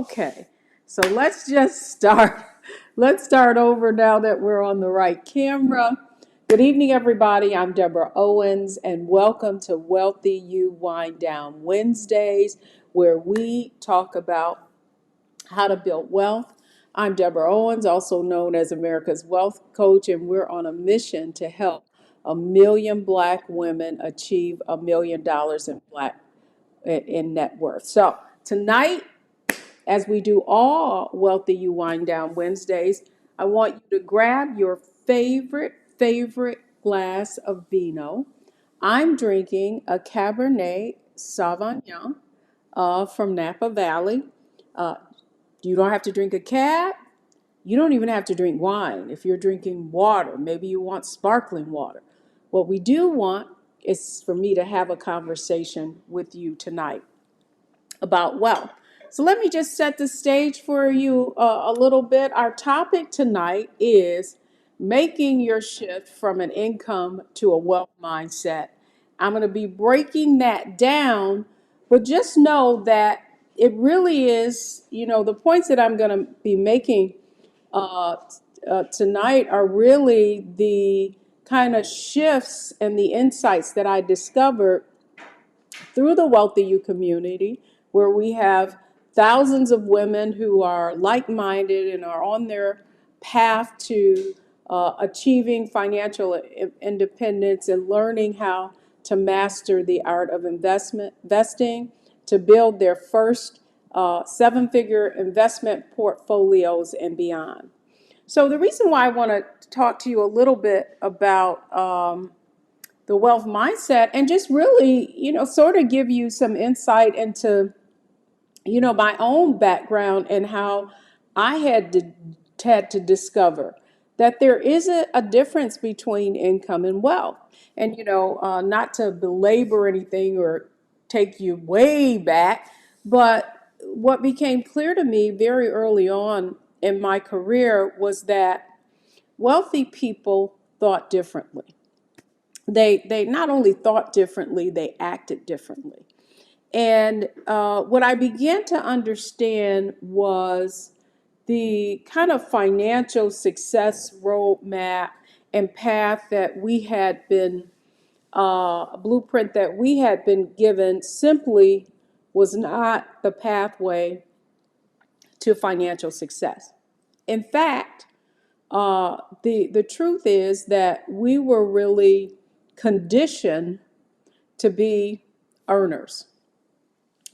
Okay, so let's just start. Let's start over now that we're on the right camera. Good evening, everybody. I'm Deborah Owens, and welcome to WealthyU Wind Down Wednesdays, where we talk about how to build wealth. I'm Deborah Owens, also known as America's Wealth Coach, and we're on a mission to help 1 million Black women achieve $1 million in net worth. So tonight, as we do all Wealthy You Wind Down Wednesdays, I want you to grab your favorite glass of vino. I'm drinking a Cabernet Sauvignon from Napa Valley. Uh, you don't have to drink a cab. You don't even have to drink wine. If you're drinking water, maybe you want sparkling water. What we do want is for me to have a conversation with you tonight about wealth. So let me just set the stage for you a little bit. Our topic tonight is making your shift from an income to a wealth mindset. I'm going to be breaking that down, but just know that it really is, the points that I'm going to be making uh, tonight are really the kind of shifts and the insights that I discovered through the Wealthy You community, where we have thousands of women who are like-minded and are on their path to achieving financial independence and learning how to master the art of investing, to build their first seven-figure investment portfolios and beyond. So the reason why I want to talk to you a little bit about the wealth mindset and just really, sort of give you some insight into, my own background and how I had to discover that there is a difference between income and wealth. And, not to belabor anything or take you way back, but what became clear to me very early on in my career was that wealthy people thought differently. They not only thought differently, they acted differently. And what I began to understand was the kind of financial success roadmap and path that we had been, a blueprint that we had been given simply was not the pathway to financial success. In fact, the truth is that we were really conditioned to be earners.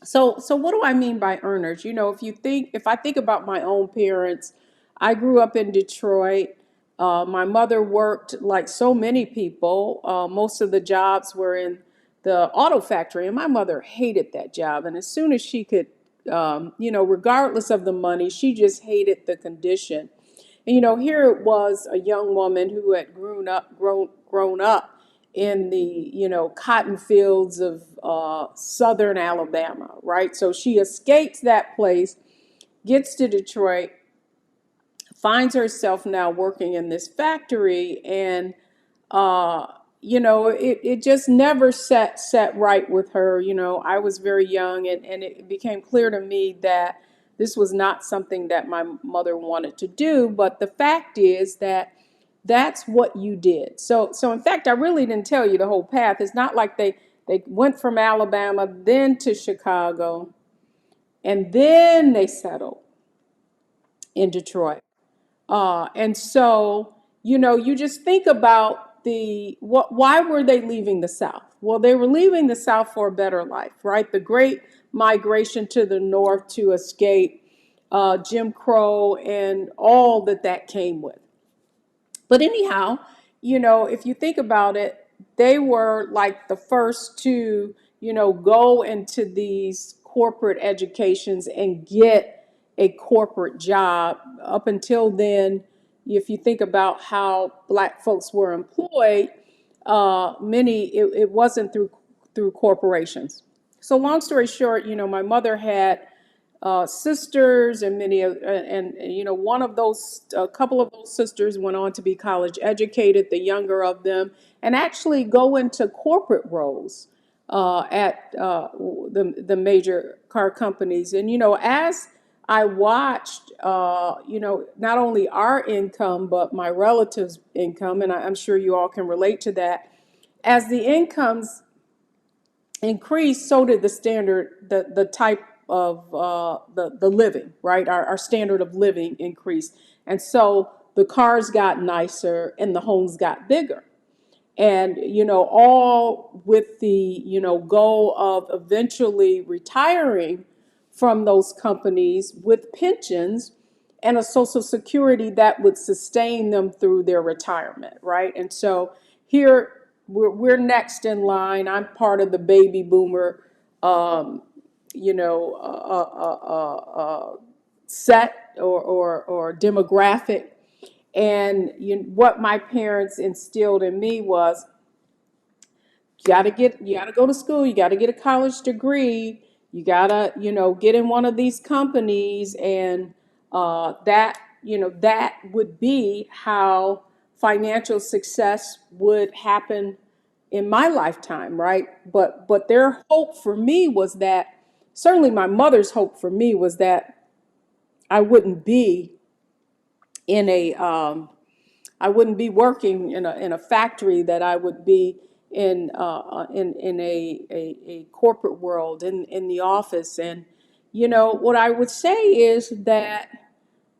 So what do I mean by earners? If I think about my own parents, I grew up in Detroit. My mother worked like so many people. Most of the jobs were in the auto factory, and my mother hated that job. And as soon as she could, regardless of the money, she just hated the condition. And here it was, a young woman who had grown up in the cotton fields of southern Alabama, right? So she escapes that place, gets to Detroit, finds herself now working in this factory, and it just never set right with her. I was very young, and it became clear to me that this was not something that my mother wanted to do. But the fact is that that's what you did. So in fact, I really didn't tell you the whole path. It's not like they went from Alabama, then to Chicago, and then they settled in Detroit. And so, you just think about why were they leaving the South? Well, they were leaving the South for a better life, right? The great migration to the North to escape Jim Crow and all that came with. But anyhow, if you think about it, they were like the first to, go into these corporate educations and get a corporate job. Up until then, if you think about how Black folks were employed, it wasn't through corporations. So long story short, my mother had sisters, and one of those, a couple of those sisters went on to be college educated, the younger of them, and actually go into corporate roles at the major car companies. And as I watched, not only our income, but my relatives' income, and I'm sure you all can relate to that. As the incomes increased, so did the standard, the type of the living, right? Our standard of living increased. And so the cars got nicer and the homes got bigger. And, all with the, goal of eventually retiring from those companies with pensions and a social security that would sustain them through their retirement, right? And so here we're next in line. I'm part of the baby boomer, um, you know, set or demographic. And what my parents instilled in me was you gotta go to school, you gotta get a college degree, you gotta, get in one of these companies, and that would be how financial success would happen in my lifetime, right? But their hope for me was that, certainly my mother's hope for me was that I wouldn't be in a I wouldn't be working in a factory, that I would be in a corporate world, in the office. And what I would say is that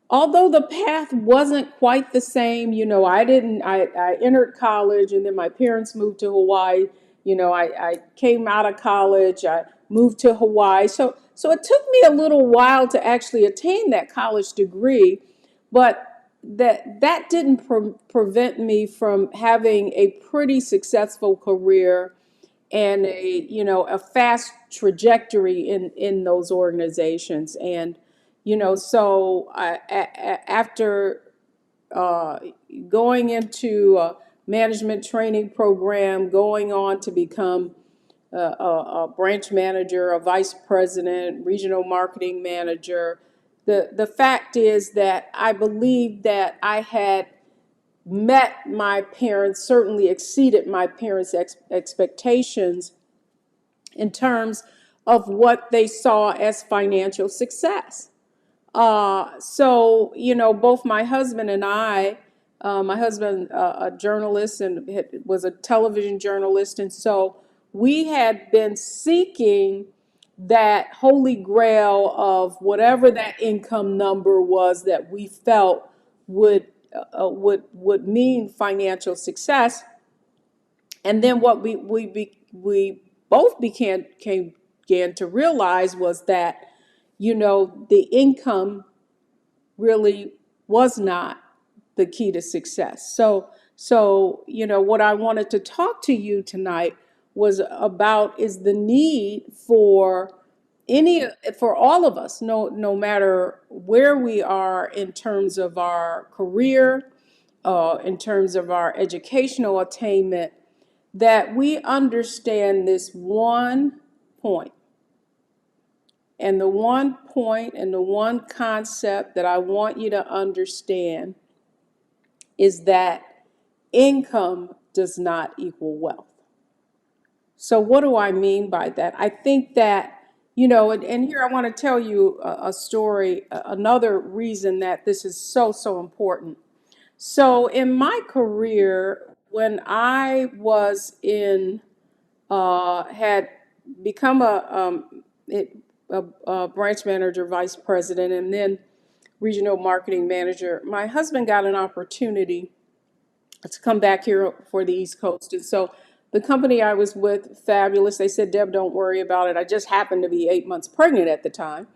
although the path wasn't quite the same, I entered college and then my parents moved to Hawaii. I came out of college, I moved to Hawaii. So it took me a little while to actually attain that college degree, but that didn't prevent me from having a pretty successful career and a fast trajectory in those organizations. And so after uh, going into a management training program, going on to become a branch manager, a vice president, regional marketing manager, the fact is that I believe that I had met my parents, certainly exceeded my parents' expectations in terms of what they saw as financial success. So, both my husband and I, my husband, a journalist, and was a television journalist. And so we had been seeking that holy grail of whatever that income number was that we felt would mean financial success. And then what we both began to realize was that, the income really was not the key to success. So what I wanted to talk to you tonight was about is the need for for all of us, no matter where we are in terms of our career, in terms of our educational attainment, that we understand this one point. And the one point and the one concept that I want you to understand is that income does not equal wealth. So, what do I mean by that? I think that, and here I want to tell you a story, another reason that this is so important. So, in my career, when I was had become a branch manager, vice president, and then regional marketing manager, my husband got an opportunity to come back here for the East Coast. And so the company I was with, fabulous. They said, Deb, don't worry about it. I just happened to be 8 months pregnant at the time.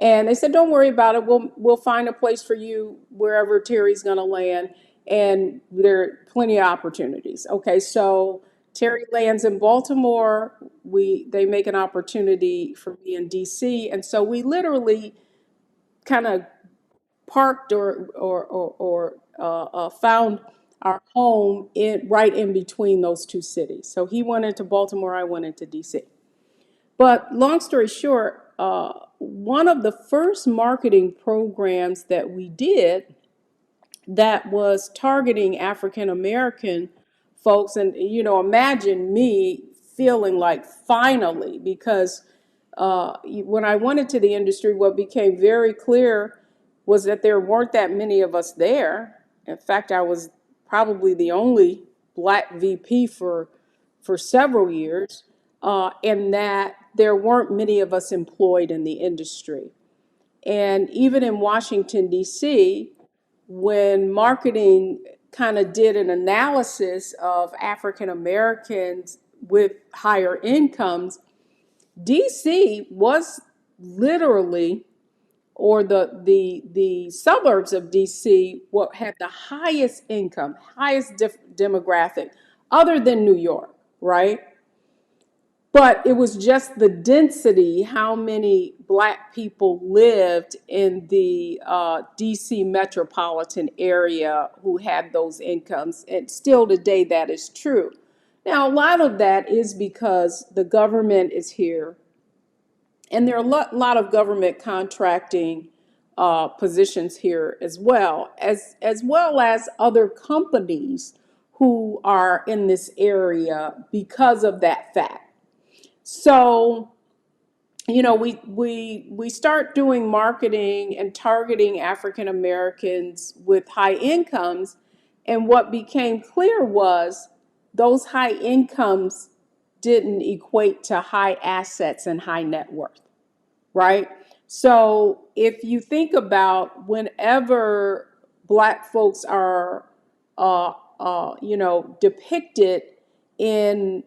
And they said, don't worry about it. We'll find a place for you wherever Terry's going to land. And there are plenty of opportunities. Okay, so Terry lands in Baltimore. They make an opportunity for me in DC. And so we literally kind of parked or found our home right in between those two cities. So he went into Baltimore, I went into DC. But long story short, one of the first marketing programs that we did that was targeting African American folks, and imagine me feeling like finally, because when I went into the industry, what became very clear was that there weren't that many of us there. In fact, I was probably the only Black VP for several years, and that there weren't many of us employed in the industry. And even in Washington, D.C., when marketing kind of did an analysis of African Americans with higher incomes, DC was literally, or the suburbs of DC, what had the highest income, highest demographic, other than New York, right? But it was just the density, how many Black people lived in the DC metropolitan area who had those incomes. And still today, that is true. Now, a lot of that is because the government is here, and there are a lot of government contracting positions here as well as other companies who are in this area because of that fact. So, we start doing marketing and targeting African Americans with high incomes, and what became clear was those high incomes didn't equate to high assets and high net worth, right? So if you think about whenever Black folks are, depicted in,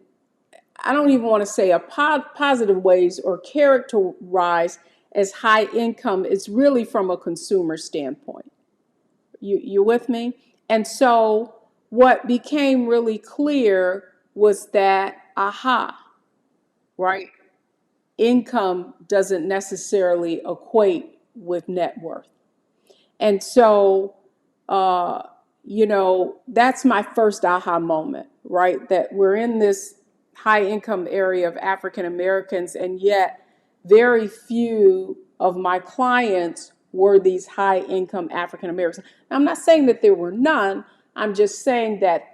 I don't even want to say a positive ways or characterized as high income, it's really from a consumer standpoint. You with me? And so what became really clear was that, right? Income doesn't necessarily equate with net worth. And so, that's my first aha moment, right? That we're in this high income area of African Americans, and yet very few of my clients were these high income African Americans. Now, I'm not saying that there were none. I'm just saying that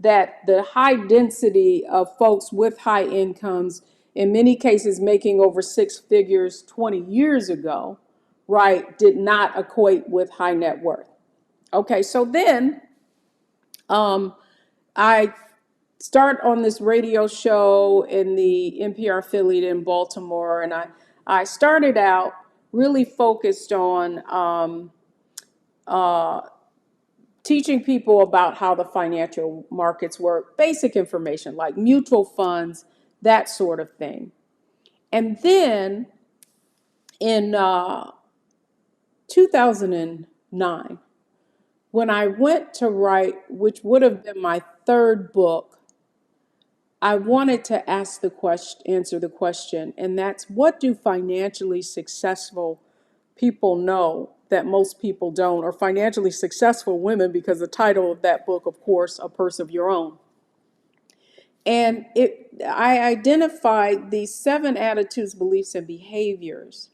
that the high density of folks with high incomes, in many cases making over six figures 20 years ago, right, did not equate with high net worth. Okay, so then I start on this radio show in the NPR affiliate in Baltimore, and I started out really focused on teaching people about how the financial markets work, basic information like mutual funds, that sort of thing. And then in 2009, when I went to write, which would have been my third book, I wanted to answer the question, and that's, what do financially successful people know that most people don't, or financially successful women, because the title of that book, of course, A Purse of Your Own. And I identified these 7 attitudes, beliefs, and behaviors.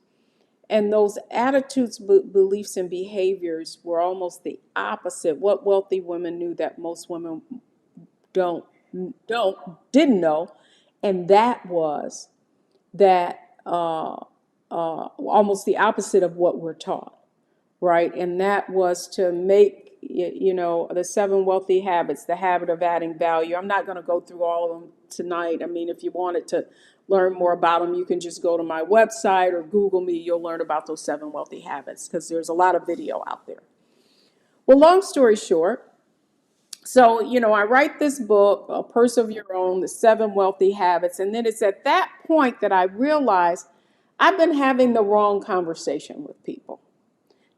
And those attitudes, beliefs, and behaviors were almost the opposite. What wealthy women knew that most women didn't know, and that was that almost the opposite of what we're taught, right? And that was to make, the 7 wealthy habits, the habit of adding value. I'm not going to go through all of them tonight. I mean, if you wanted to learn more about them, you can just go to my website or Google me. You'll learn about those 7 wealthy habits, because there's a lot of video out there. Well, long story short, so, I write this book, A Purse of Your Own, the 7 wealthy habits. And then it's at that point that I realized I've been having the wrong conversation with people.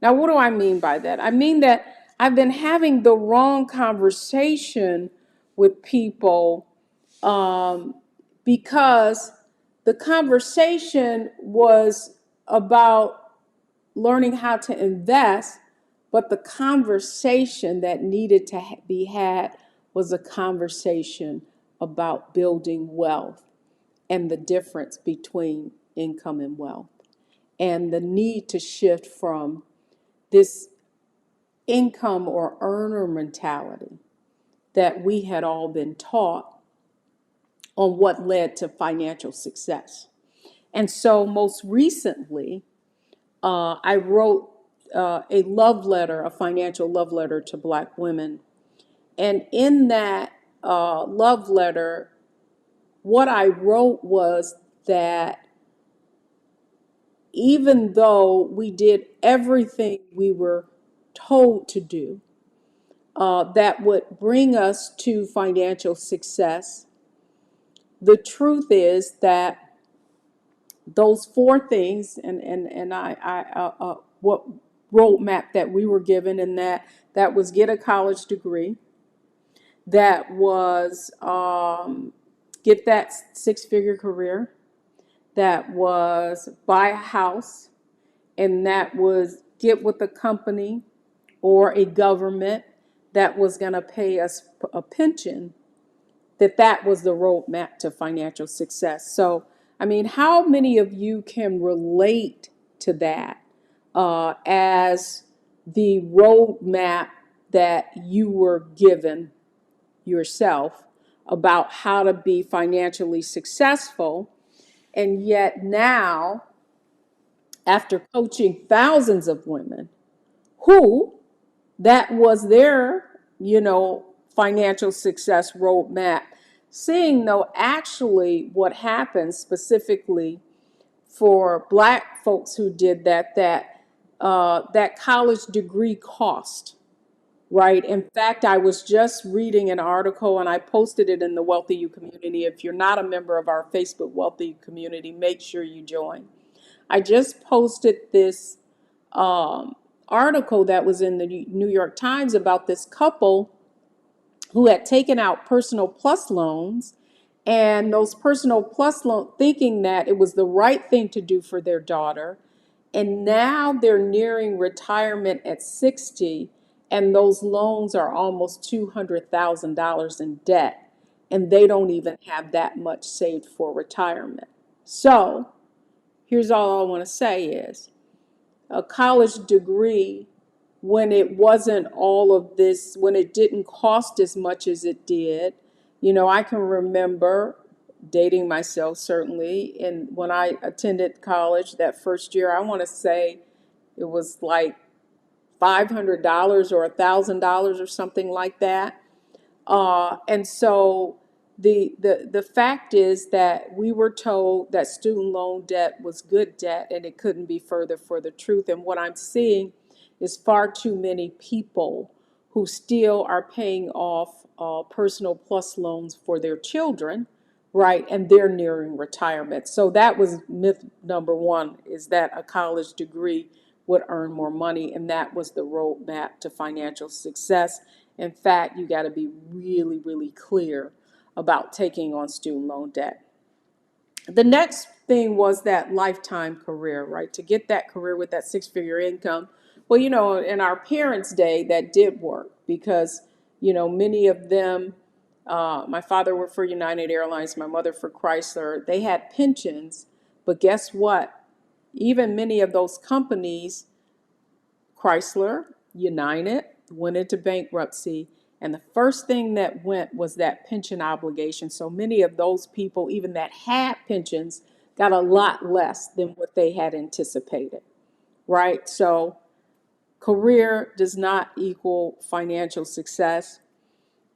Now, what do I mean by that? I mean that I've been having the wrong conversation with people because the conversation was about learning how to invest, but the conversation that needed to be had was a conversation about building wealth and the difference between income and wealth, and the need to shift from this income or earner mentality that we had all been taught on what led to financial success. And so most recently, I wrote a love letter, a financial love letter to Black women. And in that love letter, what I wrote was that even though we did everything we were told to do, that would bring us to financial success, the truth is that those four things, and what roadmap that we were given, and that was get a college degree, that was get that six-figure career, that was buy a house, and that was get with a company or a government that was going to pay us a pension, that was the roadmap to financial success. So, I mean, how many of you can relate to that as the roadmap that you were given yourself about how to be financially successful? And yet now, after coaching thousands of women who that was their, financial success roadmap, seeing though actually what happens specifically for Black folks who did that college degree cost, right? In fact, I was just reading an article and I posted it in the WealthyU community. If you're not a member of our Facebook WealthyU community, make sure you join. I just posted this article that was in the New York Times about this couple who had taken out personal plus loans, and those personal plus loan thinking that it was the right thing to do for their daughter. And now they're nearing retirement at 60, and those loans are almost $200,000 in debt, and they don't even have that much saved for retirement. So here's all I want to say is a college degree, when it wasn't all of this, when it didn't cost as much as it did. I can remember dating myself certainly, and when I attended college that first year, I want to say it was like $500 or $1,000 or something like that. And so the fact is that we were told that student loan debt was good debt, and it couldn't be further for the truth. And what I'm seeing is far too many people who still are paying off personal plus loans for their children, right? And they're nearing retirement. So that was myth number one, is that a college degree would earn more money, and that was the roadmap to financial success. In fact, you got to be really, really clear about taking on student loan debt. The next thing was that lifetime career, right? To get that career with that six-figure income. Well, in our parents' day, that did work because, many of them, my father worked for United Airlines, my mother for Chrysler, they had pensions. But guess what? Even many of those companies, Chrysler, United, went into bankruptcy, and the first thing that went was that pension obligation. So many of those people, even that had pensions, got a lot less than what they had anticipated, right? So career does not equal financial success,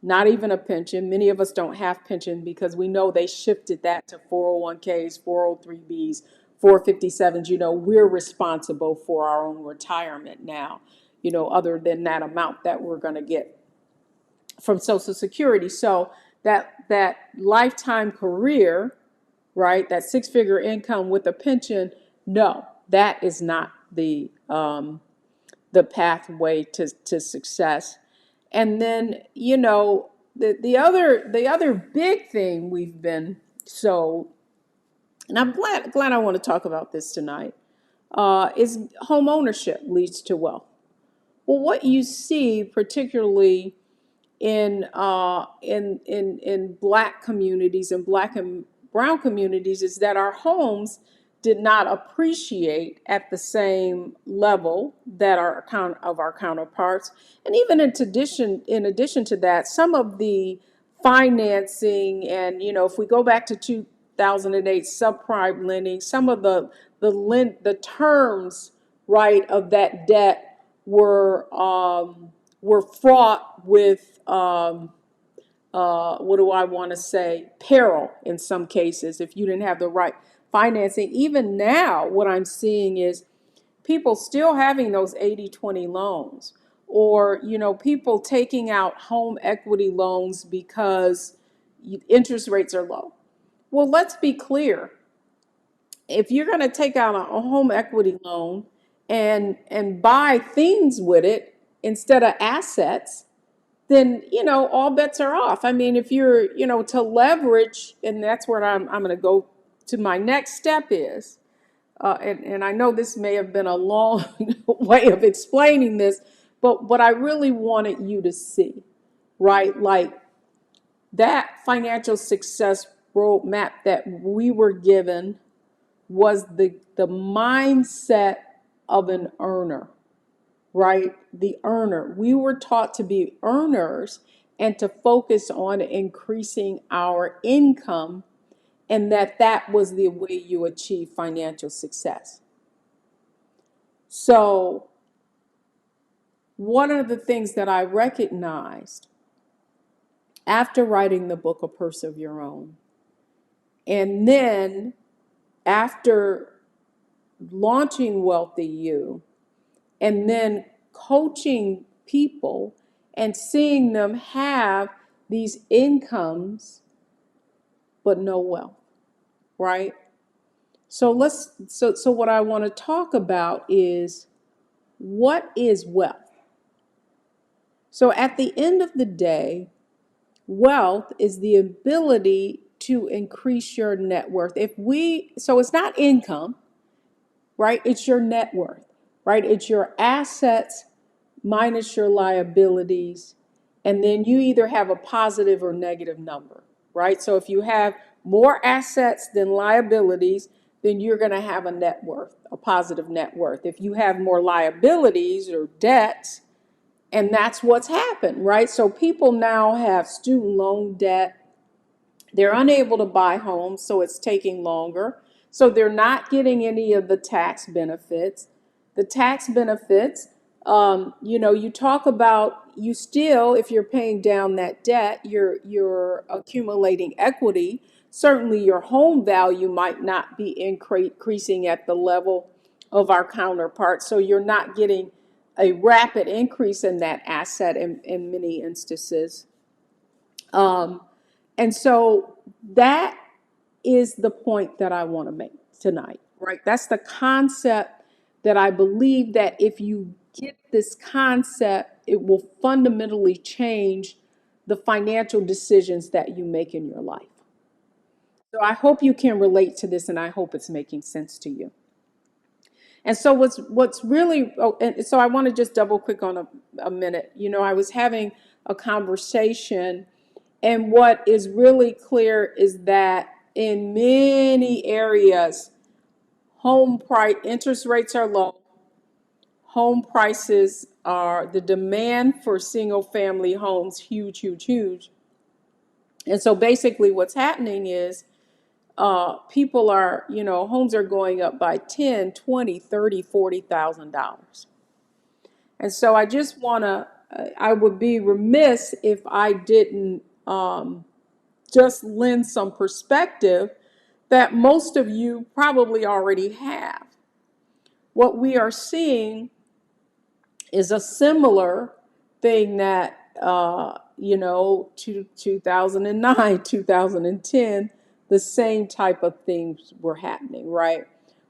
not even a pension. Many of us don't have pension because we know they shifted that to 401ks, 403bs, 457s. We're responsible for our own retirement now, other than that amount that we're going to get from Social Security. So that lifetime career, right, that six-figure income with a pension, no, that is not the pathway to success. And then, the other big thing we've been sold, and I'm glad I want to talk about this tonight, is home ownership leads to wealth. Well, what you see, particularly in Black communities and Black and brown communities, is that our homes did not appreciate at the same level that our counterparts. And even in addition to that, some of the financing, and if we go back to 2008 subprime lending, some of the terms, right, of that debt were fraught with what do I want to say, peril in some cases if you didn't have the right financing. Even now, what I'm seeing is people still having those 80/20 loans, or people taking out home equity loans because interest rates are low. Well, let's be clear. If you're going to take out a home equity loan and buy things with it instead of assets, then all bets are off. I mean, if you're to leverage, and that's where I'm going to go to my next step is, and I know this may have been a long way of explaining this, but what I really wanted you to see, right? Like that financial success roadmap that we were given was the mindset of an earner, right? The earner. We were taught to be earners and to focus on increasing our income, and that was the way you achieve financial success. So one of the things that I recognized after writing the book, A Purse of Your Own, and then after launching WealthyU, and then coaching people and seeing them have these incomes but no wealth, right? So what I want to talk about is, what is wealth? So at the end of the day, wealth is the ability to increase your net worth. So it's not income, right? It's your net worth, right? It's your assets minus your liabilities. And then you either have a positive or negative number, right? So if you have more assets than liabilities, then you're going to have a net worth, a positive net worth. If you have more liabilities or debts, and that's what's happened, right? So people now have student loan debt. They're unable to buy homes, so it's taking longer. So they're not getting any of the tax benefits. The tax benefits, you talk about, you still, if you're paying down that debt, you're accumulating equity. Certainly your home value might not be increasing at the level of our counterparts. So you're not getting a rapid increase in that asset in many instances. And so that is the point that I want to make tonight, right? That's the concept that I believe that if you get this concept, it will fundamentally change the financial decisions that you make in your life. So I hope you can relate to this, and I hope it's making sense to you. And so what's really, and so I want to just double click on a minute. I was having a conversation, and what is really clear is that in many areas, home price interest rates are low. Home prices are, the demand for single family homes, huge, huge, huge. And so basically what's happening is people are, homes are going up by 10, 20, 30, $40,000. And so I just want to, I would be remiss if I didn't just lend some perspective that most of you probably already have. What we are seeing is a similar thing that, 2009, 2010, the same type of things were happening, right?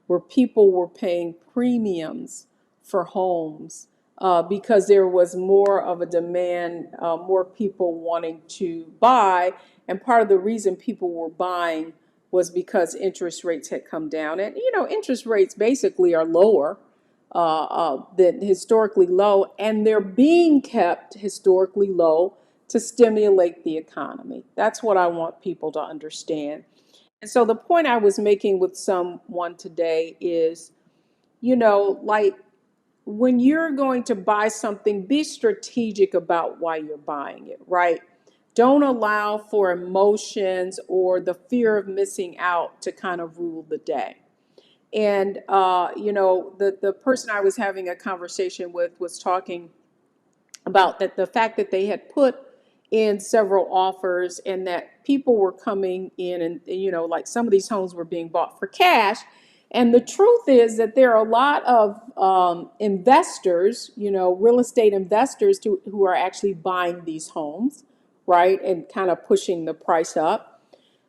Where people were paying premiums for homes because there was more of a demand, more people wanting to buy. And part of the reason people were buying was because interest rates had come down. And, interest rates basically are lower than historically low, and they're being kept historically low to stimulate the economy. That's what I want people to understand. And so the point I was making with someone today is, like when you're going to buy something, be strategic about why you're buying it, right? Don't allow for emotions or the fear of missing out to kind of rule the day. And the person I was having a conversation with was talking about that the fact that they had put in several offers and that people were coming in and like some of these homes were being bought for cash. And the truth is that there are a lot of investors, real estate investors who are actually buying these homes, right, and kind of pushing the price up.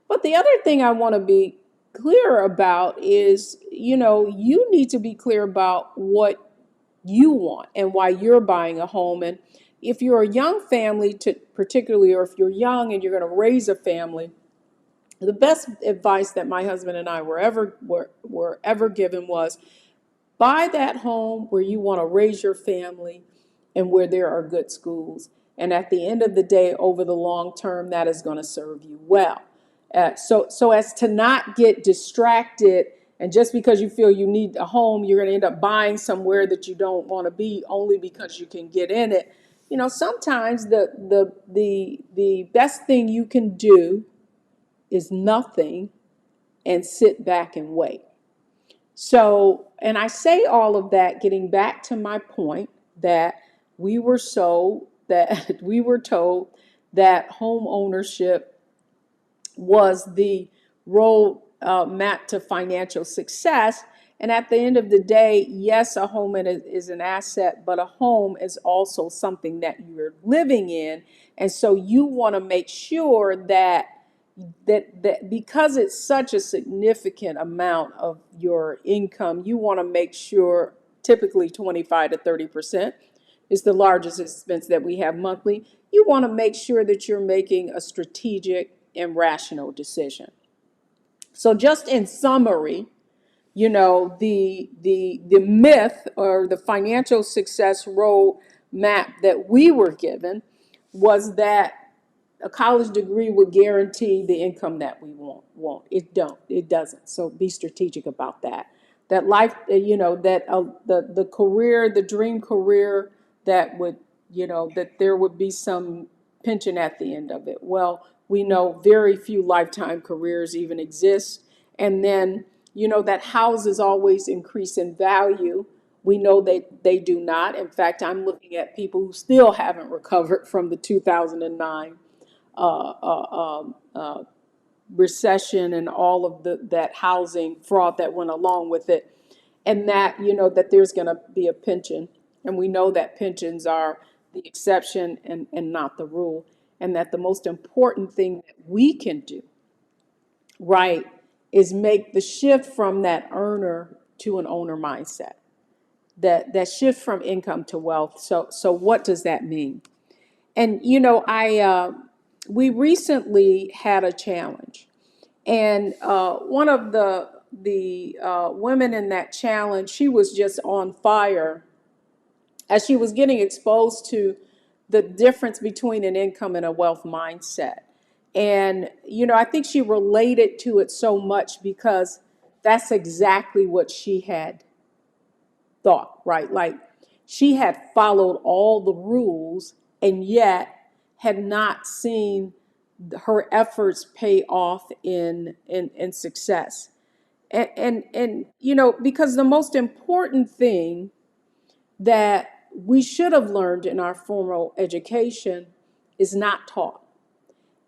But the other thing I want to be clear about is, you need to be clear about what you want and why you're buying a home. And if you're a young family, particularly, or if you're young and you're going to raise a family, the best advice that my husband and I were ever given was buy that home where you want to raise your family and where there are good schools. And at the end of the day, over the long term, that is going to serve you well. So as to not get distracted, and just because you feel you need a home, you're going to end up buying somewhere that you don't want to be only because you can get in it. Sometimes the best thing you can do is nothing and sit back and wait. So, and I say all of that, getting back to my point that we were told that home ownership was the road map to financial success. And at the end of the day, yes, a home is an asset, but a home is also something that you're living in. And so you want to make sure that because it's such a significant amount of your income, you want to make sure typically 25 to 30% is the largest expense that we have monthly. You want to make sure that you're making a strategic and rational decision. So just in summary, the myth or the financial success road map that we were given was that a college degree would guarantee the income that we want. It doesn't. So be strategic about that. That life, that the career, the dream career that would, that there would be some pension at the end of it. Well, we know very few lifetime careers even exist. And then, that houses always increase in value. We know they do not. In fact, I'm looking at people who still haven't recovered from the 2009 recession and all of that housing fraud that went along with it, and that that there's going to be a pension, and we know that pensions are the exception and not the rule, and that the most important thing that we can do, right, is make the shift from that earner to an owner mindset, that shift from income to wealth. So what does that mean? And we recently had a challenge, and one of the women in that challenge, she was just on fire as she was getting exposed to the difference between an income and a wealth mindset. And I think she related to it so much because that's exactly what she had thought, right? Like she had followed all the rules and yet had not seen her efforts pay off in success. And because the most important thing that we should have learned in our formal education is not taught.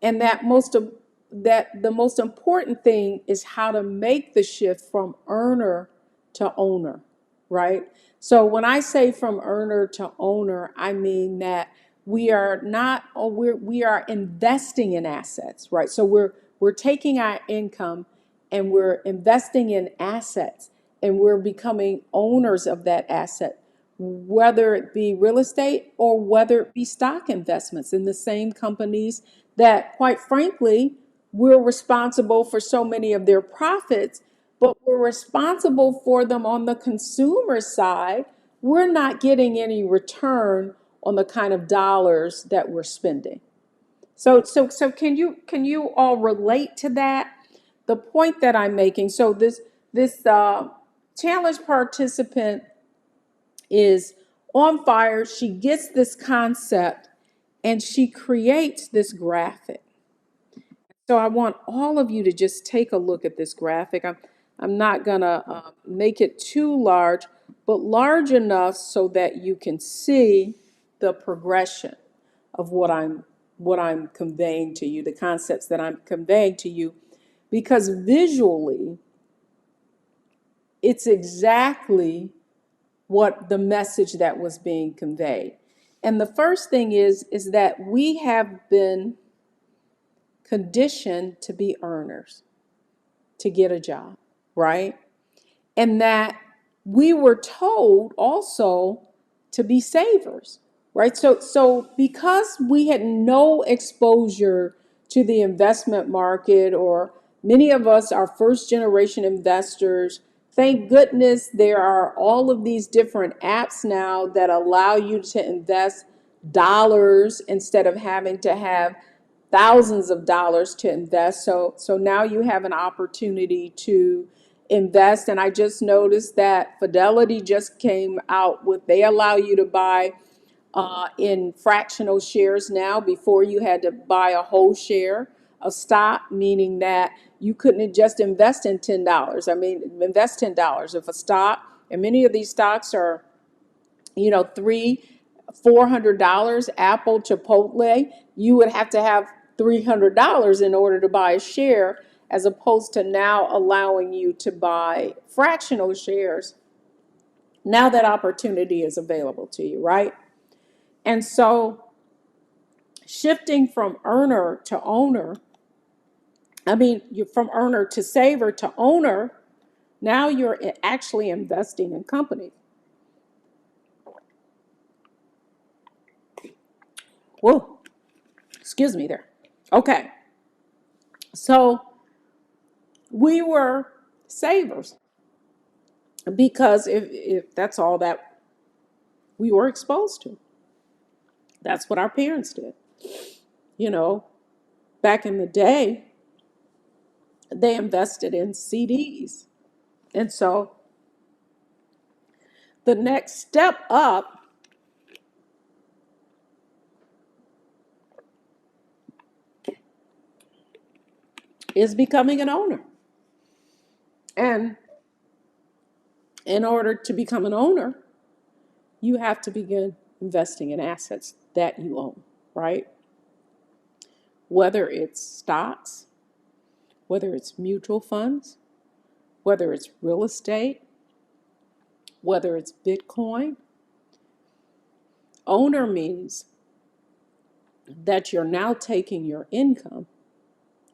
And that the most important thing is how to make the shift from earner to owner, right? So when I say from earner to owner, I mean that we are not, or we are investing in assets, right? So we're taking our income and we're investing in assets and we're becoming owners of that asset, whether it be real estate or whether it be stock investments in the same companies that, quite frankly, we're responsible for so many of their profits, but we're responsible for them on the consumer side. We're not getting any return on the kind of dollars that we're spending. So can you all relate to that? The point that I'm making. So this challenge participant is on fire. She gets this concept And she creates this graphic. So I want all of you to just take a look at this graphic. I'm not going to make it too large, but large enough so that you can see the progression of what I'm conveying to you, the concepts that I'm conveying to you, because visually it's exactly what the message that was being conveyed. And the first thing is that we have been conditioned to be earners, to get a job, right? And that we were told also to be savers, right? So because we had no exposure to the investment market, or many of us are first generation investors, thank goodness there are all of these different apps now that allow you to invest dollars instead of having to have thousands of dollars to invest. So now you have an opportunity to invest. And I just noticed that Fidelity just came out with, they allow you to buy in fractional shares now. Before you had to buy a whole share of stock, meaning that you couldn't just invest in $10. I mean, invest $10 if a stock, and many of these stocks are, $300-400. Apple, Chipotle, you would have to have $300 in order to buy a share, as opposed to now allowing you to buy fractional shares. Now that opportunity is available to you, right? And so shifting from earner to owner, you're from earner to saver to owner, now you're actually investing in companies. Whoa, excuse me there. Okay, so we were savers because if that's all that we were exposed to, that's what our parents did. You know, back in the day, they invested in CDs. And so the next step up is becoming an owner. And in order to become an owner, you have to begin investing in assets that you own, right? Whether it's stocks, whether it's mutual funds, whether it's real estate, whether it's Bitcoin. Owner means that you're now taking your income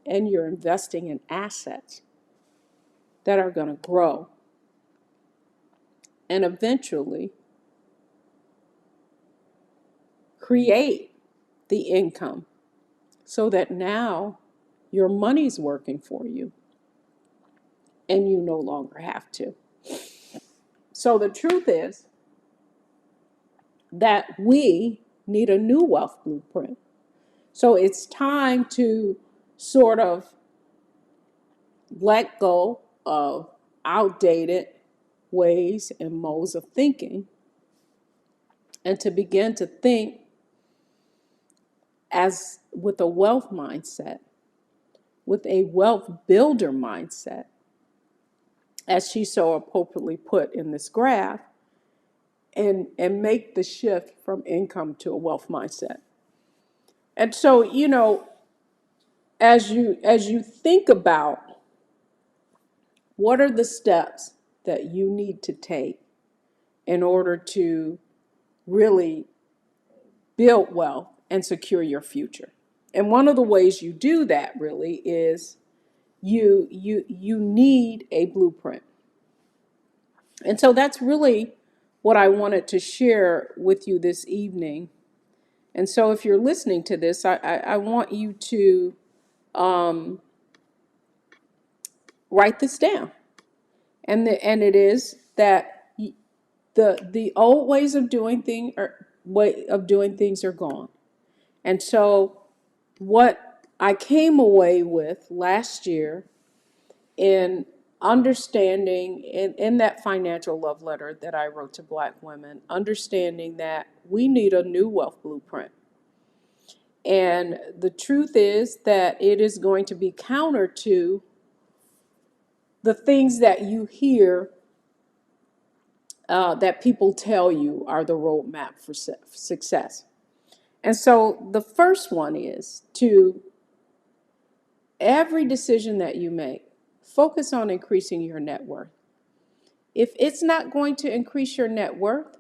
and you're investing in assets that are going to grow and eventually create the income so that now your money's working for you and you no longer have to. So the truth is that we need a new wealth blueprint. So it's time to sort of let go of outdated ways and modes of thinking and to begin to think as with a wealth mindset, with a wealth builder mindset, as she so appropriately put in this graph, and make the shift from income to a wealth mindset. And so, as you think about what are the steps that you need to take in order to really build wealth and secure your future. And one of the ways you do that really is you need a blueprint. And so that's really what I wanted to share with you this evening. And so if you're listening to this, I want you to write this down. And it is that the old ways of doing things are gone. And so what I came away with last year in understanding in that financial love letter that I wrote to Black women, understanding that we need a new wealth blueprint. And the truth is that it is going to be counter to the things that you hear that people tell you are the roadmap for success. And so the first one is to every decision that you make, focus on increasing your net worth. If it's not going to increase your net worth,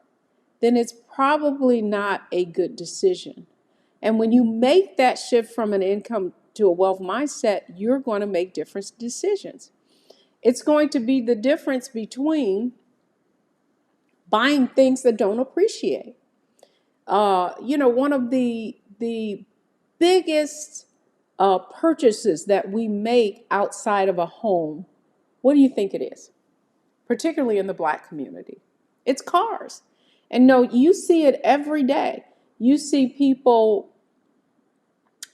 then it's probably not a good decision. And when you make that shift from an income to a wealth mindset, you're going to make different decisions. It's going to be the difference between buying things that don't appreciate. One of the biggest purchases that we make outside of a home, what do you think it is? Particularly in the Black community, it's cars. And no, you see it every day. You see people,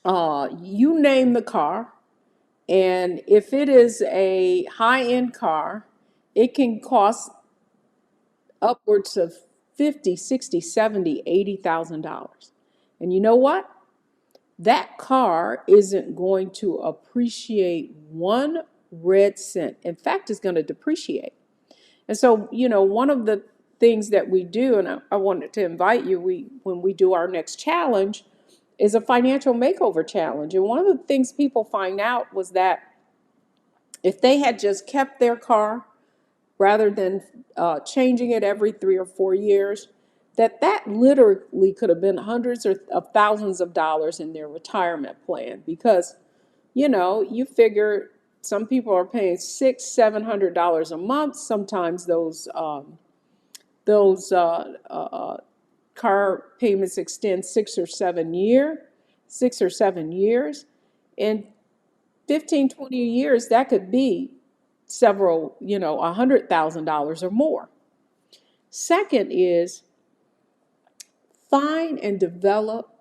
you name the car, and if it is a high-end car, it can cost upwards of 50, 60, 70, $80,000. And you know what? That car isn't going to appreciate one red cent. In fact, it's going to depreciate. And so, one of the things that we do, and I wanted to invite you, when we do our next challenge, is a financial makeover challenge. And one of the things people find out was that if they had just kept their car rather than changing it every 3 or 4 years, that literally could have been hundreds of thousands of dollars in their retirement plan. Because, you figure some people are paying $600-700 a month. Sometimes those car payments extend 6 or 7 years. In 15, 20 years, that could be several, $100,000 or more. Second is find and develop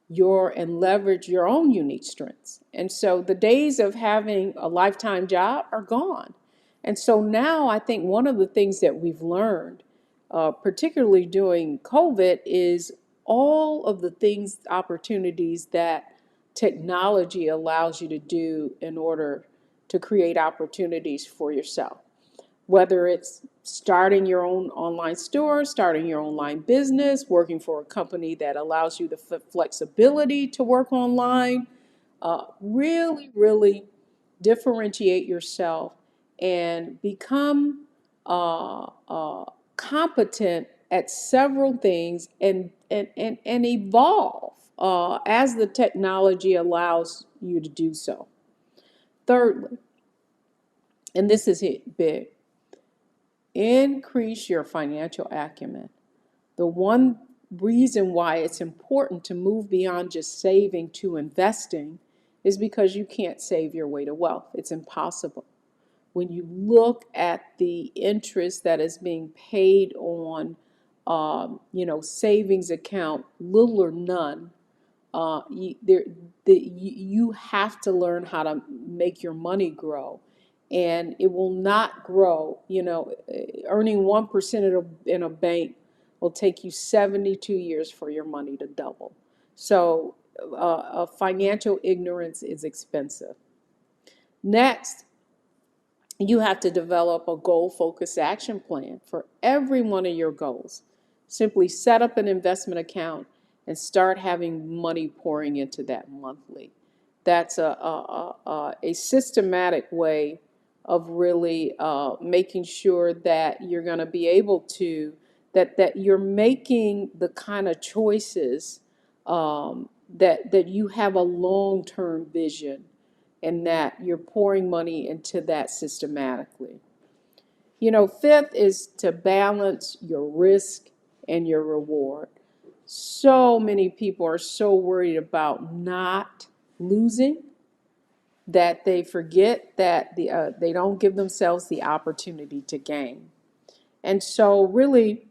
and leverage your own unique strengths. And so the days of having a lifetime job are gone. And so now I think one of the things that we've learned, particularly during COVID, is all of the things, opportunities that technology allows you to do in order to create opportunities for yourself. Whether it's starting your own online store, starting your online business, working for a company that allows you the flexibility to work online, really, really differentiate yourself and become competent at several things and evolve as the technology allows you to do so. Thirdly, and this is big, increase your financial acumen. The one reason why it's important to move beyond just saving to investing is because you can't save your way to wealth. It's impossible. When you look at the interest that is being paid on, savings account, little or none, you have to learn how to make your money grow. And it will not grow. Earning 1% in a bank will take you 72 years for your money to double. So financial ignorance is expensive. Next, you have to develop a goal-focused action plan for every one of your goals. Simply set up an investment account and start having money pouring into that monthly. That's a systematic way of really making sure that you're going to be able to, that you're making the kind of choices that you have a long-term vision and that you're pouring money into that systematically. Fifth is to balance your risk and your reward. So many people are so worried about not losing that they forget that they don't give themselves the opportunity to gain. And so really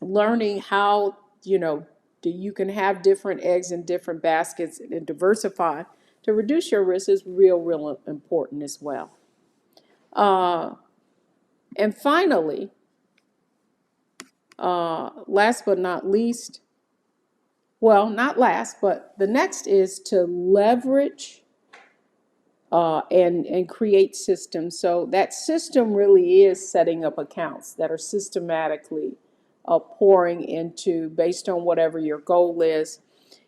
learning how, you can have different eggs in different baskets and diversify to reduce your risk is real important as well. And finally, last but not least, Well, not last, but the next is to leverage and create systems. So that system really is setting up accounts that are systematically pouring into based on whatever your goal is.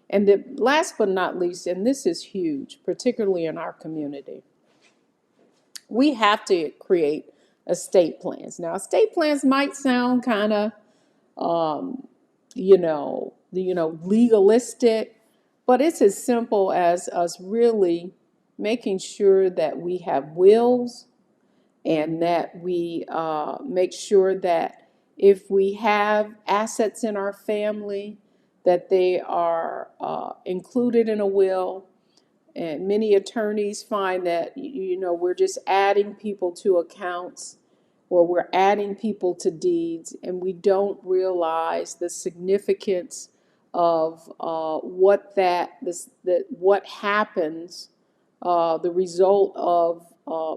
And the last but not least, and this is huge, particularly in our community, we have to create estate plans. Now, estate plans might sound kind of um, legalistic, but it's as simple as us really making sure that we have wills and that we make sure that if we have assets in our family, that they are included in a will. And many attorneys find that, we're just adding people to accounts or we're adding people to deeds, and we don't realize the significance of what happens, the result of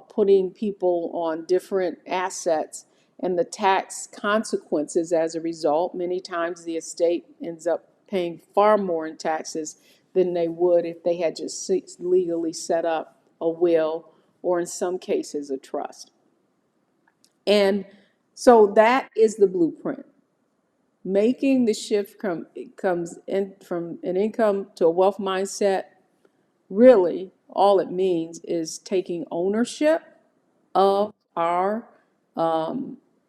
putting people on different assets and the tax consequences as a result. Many times the estate ends up paying far more in taxes than they would if they had just legally set up a will or, in some cases, a trust. And so that is the blueprint. Making the shift comes in from an income to a wealth mindset. Really, all it means is taking ownership of our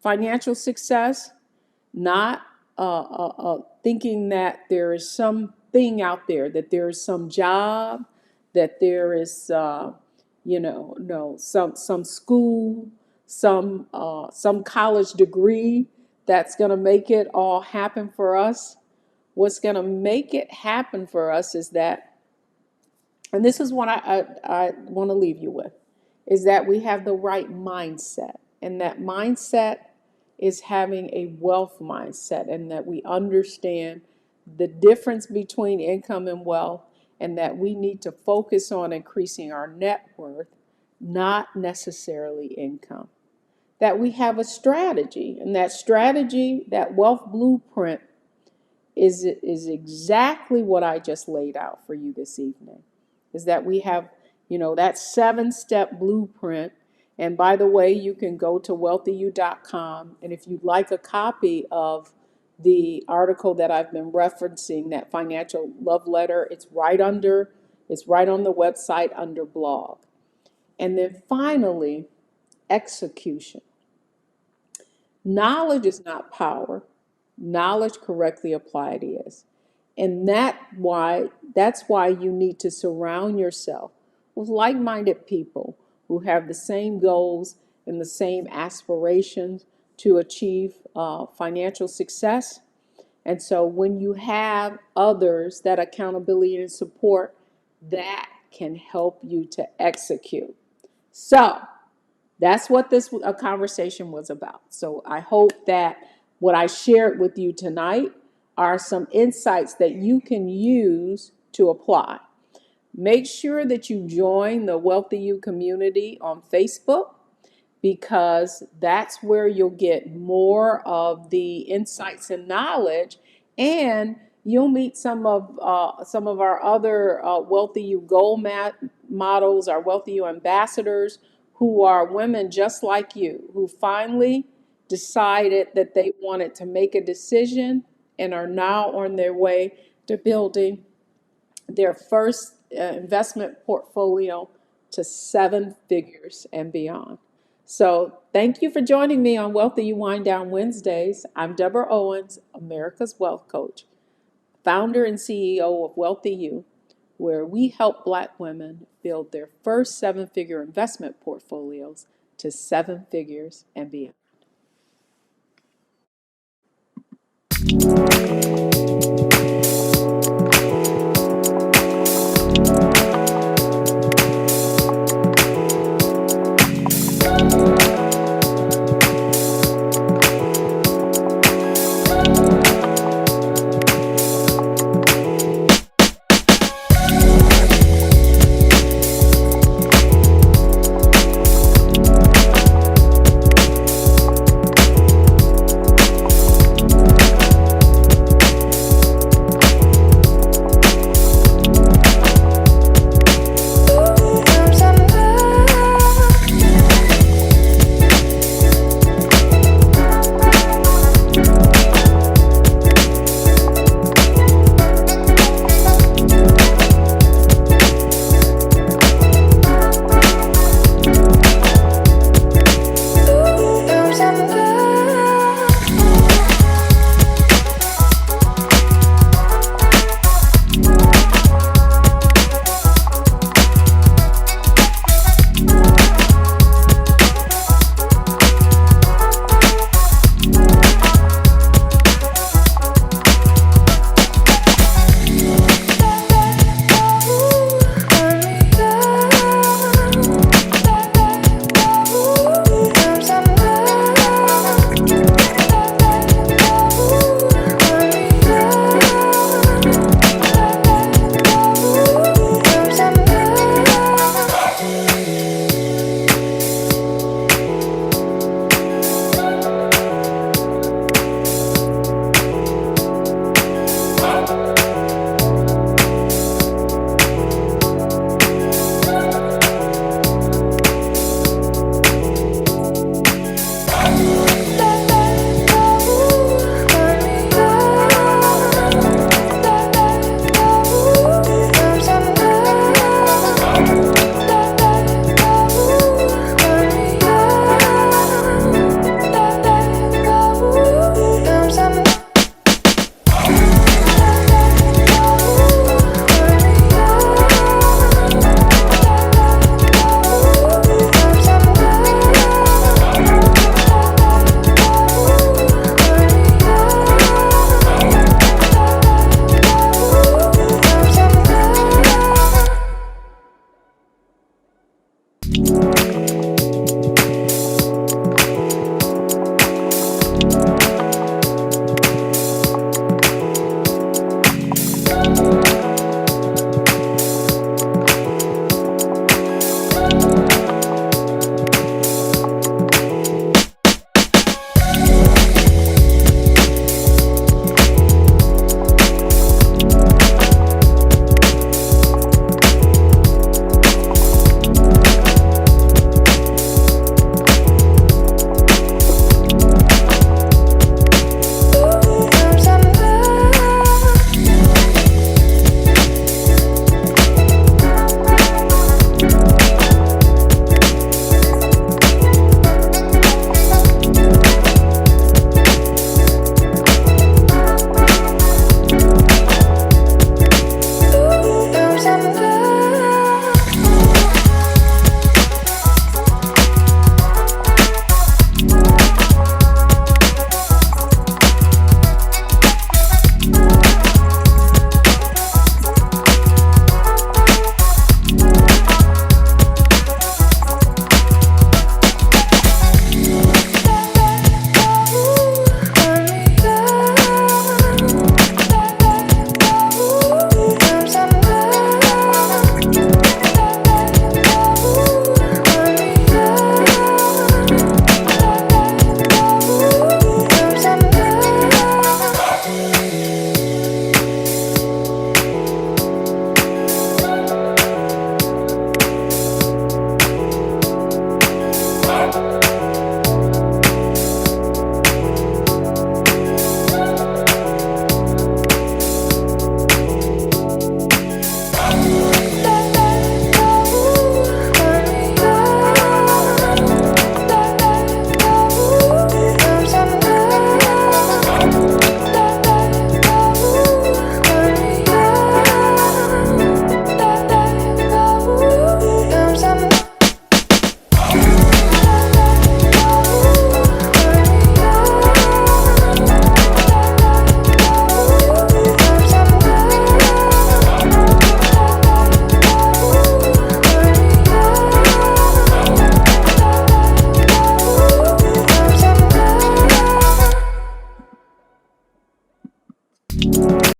financial success, not thinking that there is something out there, that there is some job, that there is, no, some school, some college degree that's going to make it all happen for us. What's going to make it happen for us is that, and this is what I want to leave you with, is that we have the right mindset. And that mindset is having a wealth mindset, and that we understand the difference between income and wealth, and that we need to focus on increasing our net worth, not necessarily income. That we have a strategy, and that strategy, that wealth blueprint, is exactly what I just laid out for you this evening. Is that we have, that 7-step blueprint. And by the way, you can go to WealthyU.com. And if you'd like a copy of the article that I've been referencing, that financial love letter, it's right on the website under blog. And then finally, execution. Knowledge is not power. Knowledge correctly applied is. And that's why you need to surround yourself with like-minded people who have the same goals and the same aspirations to achieve financial success. And so when you have others, that accountability and support, that can help you to execute. So that's what this conversation was about. So I hope that what I shared with you tonight are some insights that you can use to apply. Make sure that you join the WealthyU community on Facebook, because that's where you'll get more of the insights and knowledge, and you'll meet some of our other WealthyU goal models, our WealthyU ambassadors, who are women just like you, who finally decided that they wanted to make a decision and are now on their way to building their first investment portfolio to 7 figures and beyond. So thank you for joining me on WealthyU Wind Down Wednesdays. I'm Deborah Owens, America's Wealth Coach, founder and CEO of WealthyU, where we help Black women build their first 7-figure investment portfolios to 7 figures and beyond.